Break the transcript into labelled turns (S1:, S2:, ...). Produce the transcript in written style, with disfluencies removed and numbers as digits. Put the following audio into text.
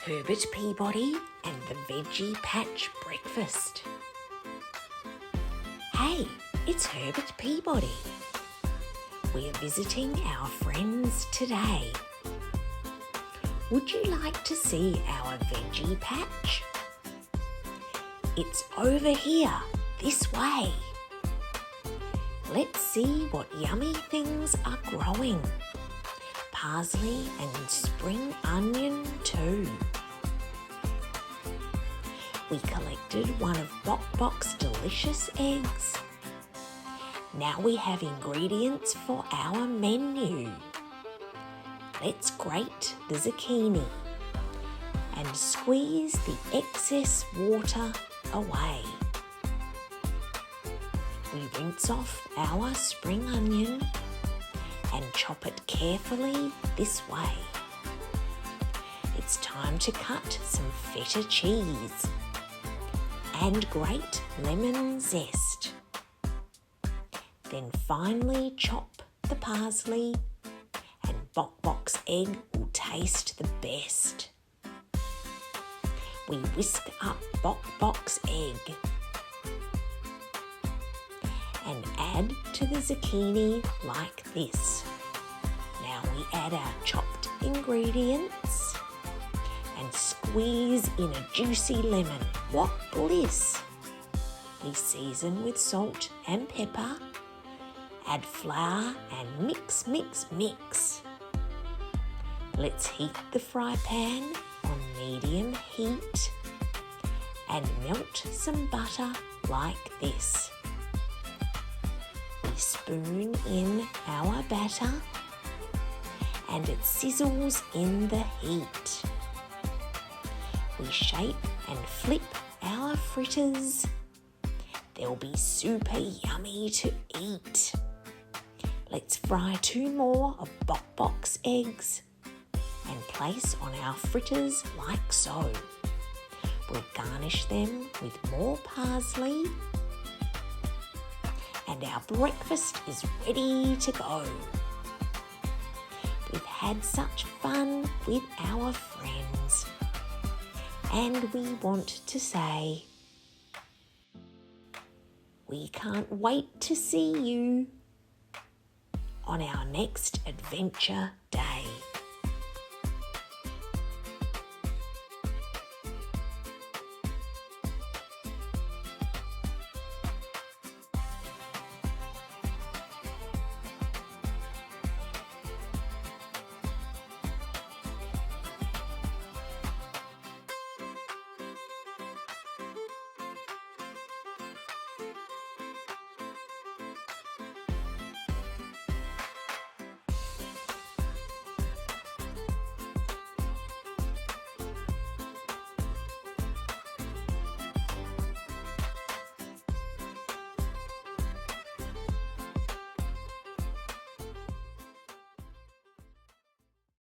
S1: Herbert Peabody and the Veggie Patch Breakfast. Hey, it's Herbert Peabody. We're visiting our friends today. Would you like to see our veggie patch? It's over here, this way. Let's see what yummy things are growing. Parsley and spring onion too. We collected one of BokBok's delicious eggs. Now we have ingredients for our menu. Let's grate the zucchini and squeeze the excess water away. We rinse off our spring onion and chop it carefully this way. It's time to cut some feta cheese and grate lemon zest. Then finely chop the parsley, and BokBok's egg will taste the best. We whisk up BokBok's egg and add to the zucchini like this. Now we add our chopped ingredients and squeeze in a juicy lemon. What bliss! We season with salt and pepper, add flour and mix, mix, mix. Let's heat the fry pan on medium heat and melt some butter like this. We spoon in our batter and it sizzles in the heat. We shape and flip our fritters. They'll be super yummy to eat. Let's fry 2 more of BokBok's eggs and place on our fritters like so. We'll garnish them with more parsley. And our breakfast is ready to go. We've had such fun with our friends. And we want to say, we can't wait to see you on our next adventure